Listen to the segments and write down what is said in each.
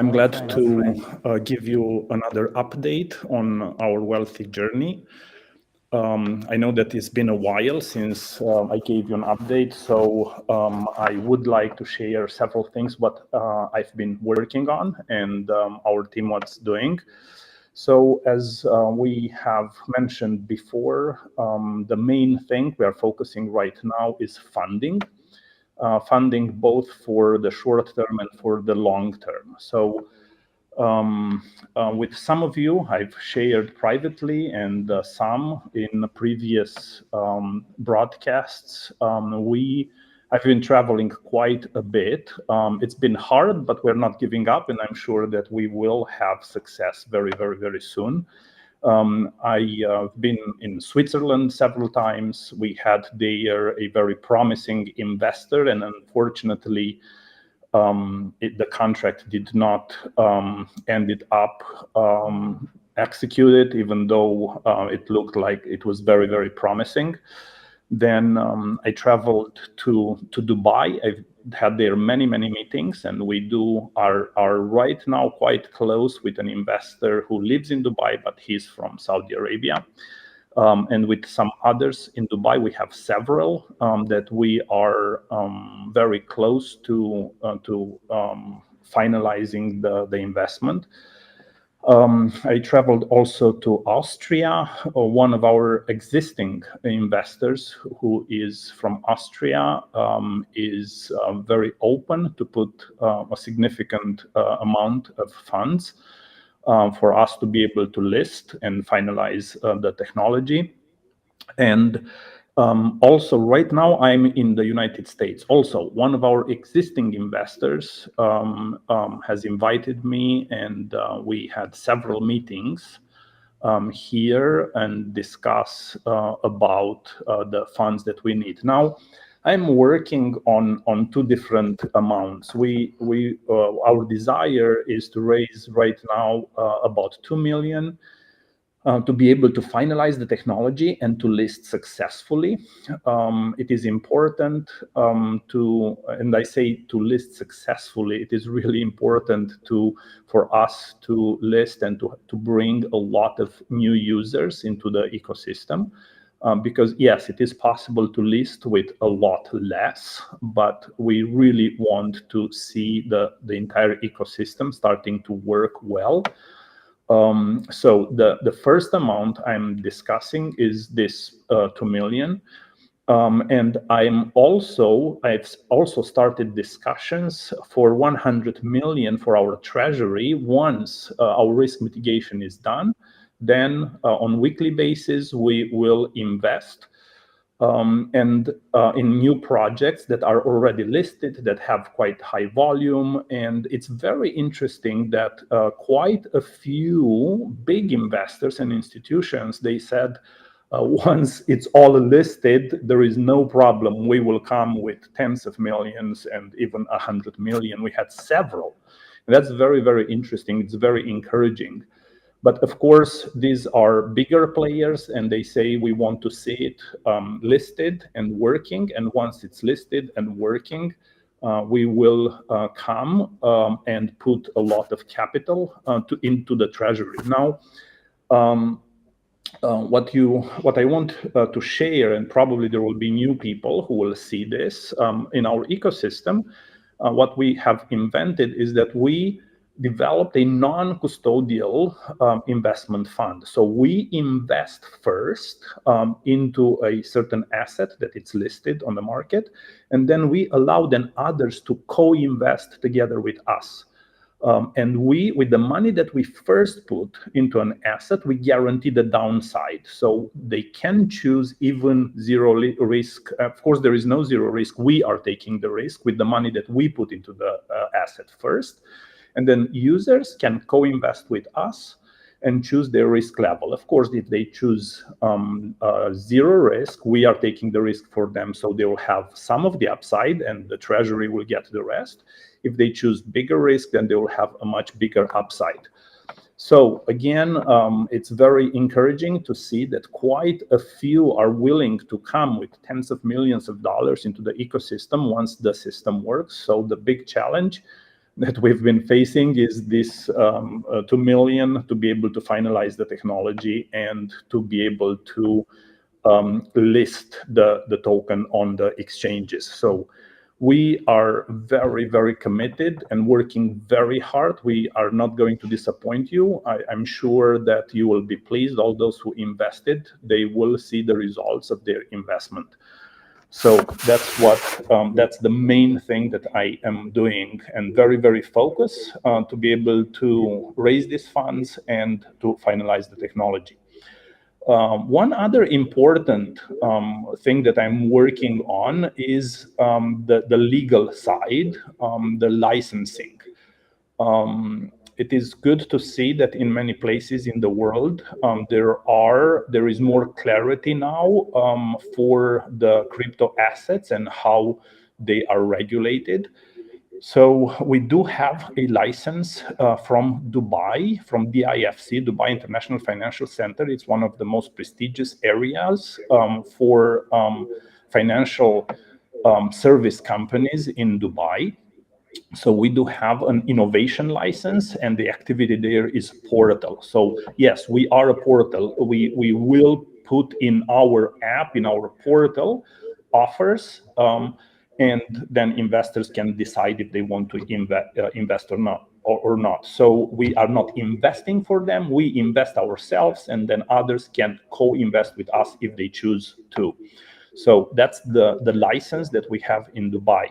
I'm glad to give you another update on our Welthee journey. I know that it's been a while since I gave you an update, so I would like to share several things what I've been working on and our team what's doing. So as we have mentioned before, the main thing we are focusing right now is funding. Funding both for the short term and for the long term. So with some of you, I've shared privately and some in previous broadcasts. I've been traveling quite a bit. It's been hard, but we're not giving up, and I'm sure that we will have success very, very, very soon. I've been in Switzerland several times. We had there a very promising investor, and unfortunately, the contract did not ended up executed, even though it looked like it was very, very promising. Then I traveled to Dubai. I've had there many, many meetings, and we are right now quite close with an investor who lives in Dubai, but he's from Saudi Arabia. And with some others in Dubai, we have several that we are very close to finalizing the investment. I traveled also to Austria. One of our existing investors, who is from Austria, is very open to put a significant amount of funds for us to be able to list and finalize the technology. And also right now I'm in the United States. Also, one of our existing investors has invited me, and we had several meetings here and discuss about the funds that we need. Now, I'm working on two different amounts. Our desire is to raise right now about 2 million to be able to finalize the technology and to list successfully. It is important and I say to list successfully, it is really important for us to list and to bring a lot of new users into the ecosystem. Because yes, it is possible to list with a lot less, but we really want to see the entire ecosystem starting to work well. So the first amount I'm discussing is this 2 million. And I've also started discussions for 100 million for our treasury once our risk mitigation is done. Then on weekly basis, we will invest and in new projects that are already listed, that have quite high volume. And it's very interesting that quite a few big investors and institutions, they said, once it's all listed, there is no problem. We will come with tens of millions and even 100 million. We had several. And that's very, very interesting. It's very encouraging. But of course, these are bigger players, and they say we want to see it listed and working. And once it's listed and working, we will come and put a lot of capital into the treasury. Now, what I want to share, and probably there will be new people who will see this in our ecosystem, what we have invented is that we developed a non-custodial investment fund. So we invest first into a certain asset that it's listed on the market, and then we allow then others to co-invest together with us. And with the money that we first put into an asset, we guarantee the downside. So they can choose even zero risk. Of course, there is no zero risk. We are taking the risk with the money that we put into the asset first. And then users can co-invest with us and choose their risk level. Of course, if they choose zero risk, we are taking the risk for them. So they will have some of the upside and the treasury will get the rest. If they choose bigger risk, then they will have a much bigger upside. So again, it's very encouraging to see that quite a few are willing to come with tens of millions of dollars into the ecosystem once the system works. So the big challenge that we've been facing is this 2 million to be able to finalize the technology and to be able to list the token on the exchanges. So we are very, very committed and working very hard. We are not going to disappoint you. I'm sure that you will be pleased. All those who invested, they will see the results of their investment. So that's the main thing that I am doing, and very, very focused to be able to raise these funds and to finalize the technology. One other important thing that I'm working on is the legal side, the licensing. It is good to see that in many places in the world there is more clarity now for the crypto assets and how they are regulated. So we do have a license from Dubai, from DIFC, Dubai International Financial Center. It's one of the most prestigious areas for financial service companies in Dubai. So we do have an innovation license, and the activity there is portal. So yes, we are a portal. We will put in our app, in our portal, offers, and then investors can decide if they want to invest or not. Or not. So we are not investing for them. We invest ourselves, and then others can co-invest with us if they choose to. So that's the license that we have in Dubai.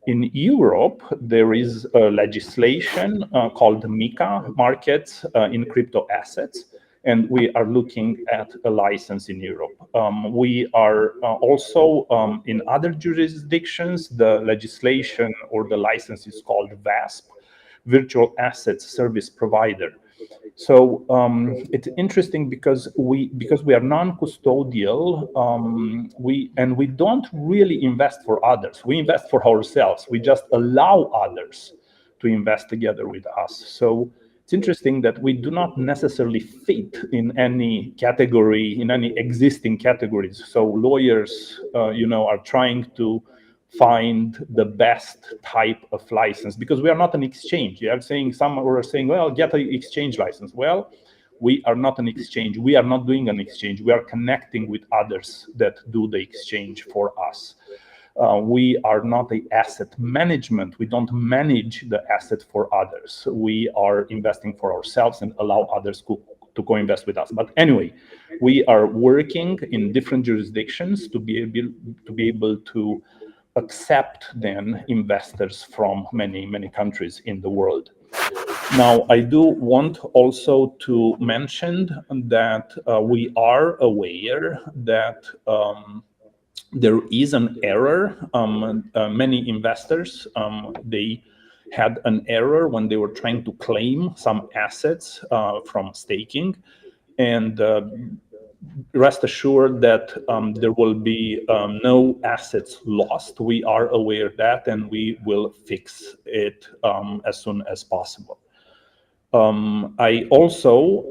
In Europe, there is a legislation called MiCA, Markets in Crypto Assets, and we are looking at a license in Europe. We are also in other jurisdictions. The legislation or the license is called VASP, Virtual Assets Service Provider. So it's interesting because we are non-custodial. We don't really invest for others. We invest for ourselves. We just allow others to invest together with us. So it's interesting that we do not necessarily fit in any category, in any existing categories. So lawyers, are trying to find the best type of license, because we are not an exchange. You are saying, some are saying, well, get an exchange license. Well, we are not an exchange. We are not doing an exchange. We are connecting with others that do the exchange for us. We are not an asset management. We don't manage the asset for others. We are investing for ourselves and allow others to co-invest with us. But anyway, we are working in different jurisdictions to be able to accept then investors from many countries in the world. Now, I do want also to mention that we are aware that there is an error. Many investors, they had an error when they were trying to claim some assets from staking, and rest assured that there will be no assets lost. We are aware of that, and we will fix it as soon as possible. I also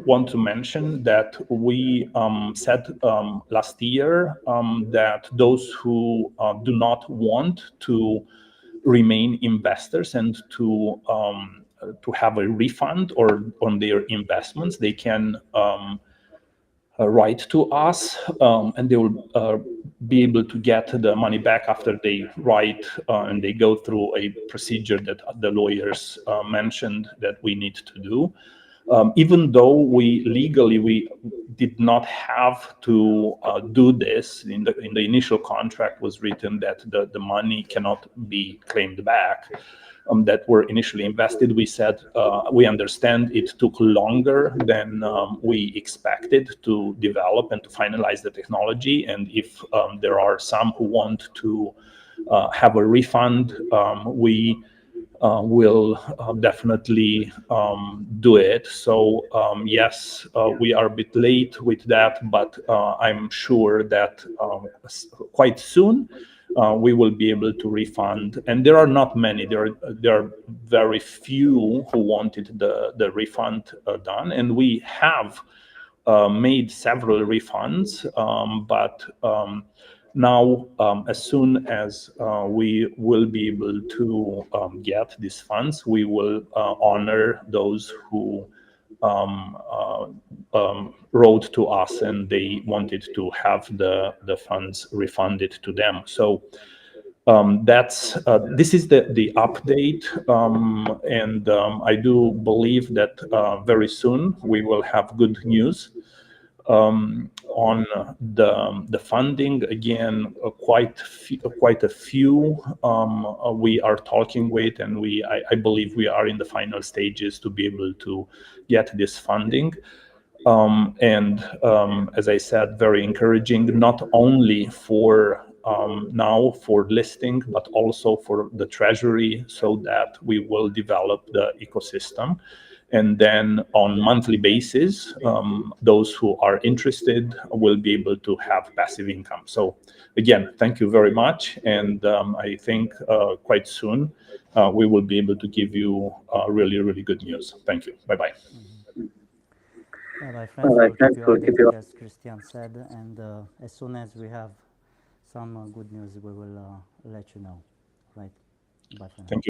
want to mention that we said last year that those who do not want to remain investors and to have a refund or on their investments, they can write to us, and they will be able to get the money back after they write and they go through a procedure that the lawyers mentioned that we need to do. Even though we did not have to do this, in the initial contract was written that the money cannot be claimed back. That were initially invested, we said we understand it took longer than we expected to develop and to finalize the technology, and if there are some who want to have a refund, we will definitely do it. So yes, we are a bit late with that, but I'm sure that quite soon we will be able to refund. And there are not many. There are very few who wanted the refund done, and we have made several refunds, but Now, as soon as we will be able to get these funds, we will honor those who wrote to us and they wanted to have the funds refunded to them. So this is the update, and I do believe that very soon we will have good news on the funding. Again, quite a few we are talking with, and I believe we are in the final stages to be able to get this funding. And as I said, very encouraging, not only for now for listing, but also for the treasury, so that we will develop the ecosystem. And then on monthly basis, those who are interested will be able to have passive income. So again, thank you very much. And I think quite soon we will be able to give you really, really good news. Thank you. Bye-bye. Yeah, my friends will keep you updated, as Christian said, and as soon as we have some good news, we will let you know. Right? Bye for now. Thank you.